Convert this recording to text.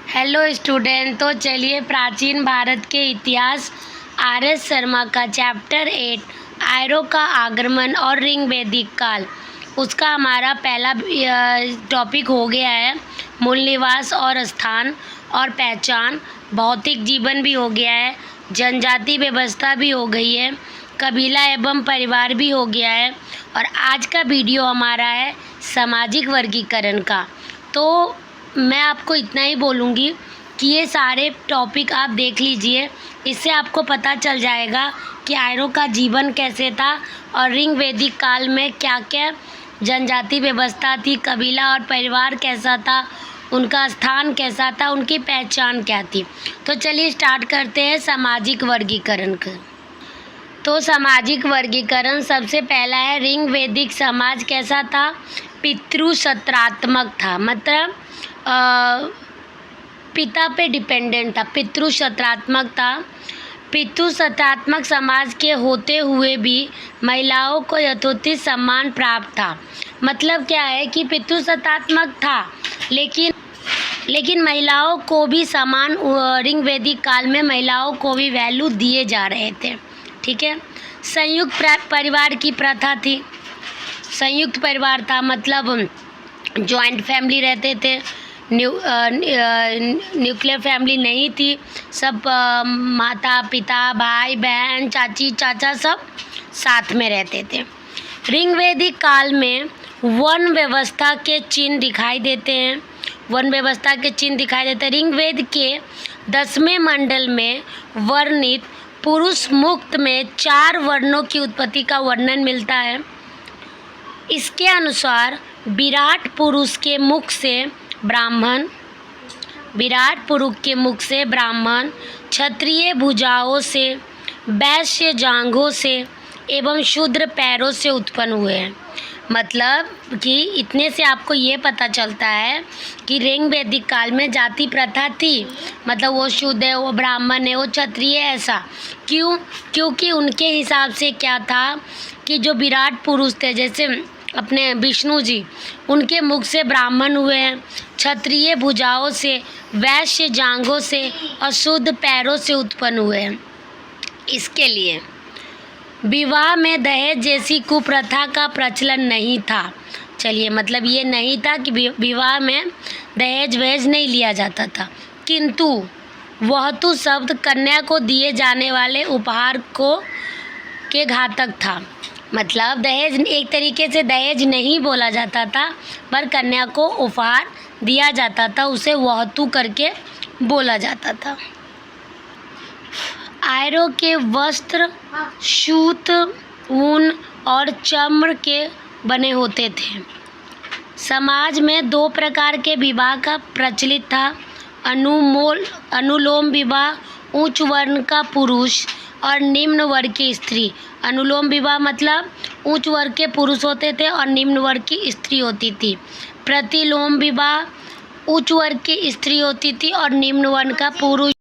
Hello student. तो चलिए प्राचीन भारत के इतिहास आर.एस. शर्मा का चैप्टर 8 आर्यों का आगमन और ऋग वैदिक काल, उसका हमारा पहला टॉपिक हो गया है। मूल निवास और स्थान और पहचान, भौतिक जीवन भी हो गया है, जनजाति व्यवस्था भी हो गई है, कबीला एवं परिवार भी हो गया है, और आज का वीडियो हमारा है सामाजिक वर्गीकरण का। तो मैं आपको इतना ही बोलूँगी कि ये सारे टॉपिक आप देख लीजिए, इससे आपको पता चल जाएगा कि आर्यों का जीवन कैसे था और ऋग वैदिक काल में क्या क्या जनजाति व्यवस्था थी, कबीला और परिवार कैसा था, उनका स्थान कैसा था, उनकी पहचान क्या थी। तो चलिए स्टार्ट करते हैं सामाजिक वर्गीकरण का। तो सामाजिक वर्गीकरण सबसे पहला है, ऋग वैदिक समाज कैसा था? पितृसत्रात्मक था, मतलब पिता पे डिपेंडेंट था, पितृसत्रात्मक था। पितृसत्रात्मक समाज के होते हुए भी महिलाओं को यथोचित सम्मान प्राप्त था। मतलब क्या है कि पितृसत्रात्मक था, लेकिन महिलाओं को भी समान, ऋग वैदिक काल में महिलाओं को भी वैल्यू दिए जा रहे थे। ठीक है। संयुक्त परिवार की प्रथा थी। संयुक्त परिवार था, मतलब जॉइंट फैमिली रहते थे, न्यूक्लियर फैमिली नहीं थी। सब माता पिता भाई बहन चाची चाचा सब साथ में रहते थे। ऋग वैदिक काल में वर्ण व्यवस्था के चिन्ह दिखाई देते हैं। वर्ण व्यवस्था के चिन्ह दिखाई देते हैं। ऋग्वेद के 10वें मंडल में वर्णित पुरुष मुक्त में 4 वर्णों की उत्पत्ति का वर्णन मिलता है। इसके अनुसार विराट पुरुष के मुख से ब्राह्मण, क्षत्रिय भुजाओं से, वैश्य जांघों से एवं शूद्र पैरों से उत्पन्न हुए हैं। मतलब कि इतने से आपको ये पता चलता है कि ऋग वैदिक काल में जाति प्रथा थी, मतलब वो शूद्र है, वो ब्राह्मण है, वो क्षत्रिय है, ऐसा क्यों? क्योंकि उनके हिसाब से क्या था कि जो विराट पुरुष थे, जैसे अपने विष्णु जी, उनके मुख से ब्राह्मण हुए हैं, क्षत्रिय भुजाओं से, वैश्य जांघों से और शुद्ध पैरों से उत्पन्न हुए हैं। इसके लिए विवाह में दहेज जैसी कुप्रथा का प्रचलन नहीं था। चलिए, मतलब ये नहीं था कि विवाह में दहेज वहेज नहीं लिया जाता था, किंतु वहतु शब्द कन्या को दिए जाने वाले उपहार को के घातक था। मतलब दहेज, एक तरीके से दहेज नहीं बोला जाता था, पर कन्या को उपहार दिया जाता था, उसे वहतु करके बोला जाता था। आर्यों के वस्त्र सूत, ऊन और चमड़ के बने होते थे। समाज में 2 प्रकार के विवाह का प्रचलित था। अनुलोम विवाह, उच्च वर्ण का पुरुष और निम्न वर्ग की स्त्री। अनुलोम विवाह मतलब उच्च वर्ग के पुरुष होते थे और निम्न वर्ग की स्त्री होती थी। प्रतिलोम विवाह, उच्च वर्ग की स्त्री होती थी और निम्न वर्ण का पुरुष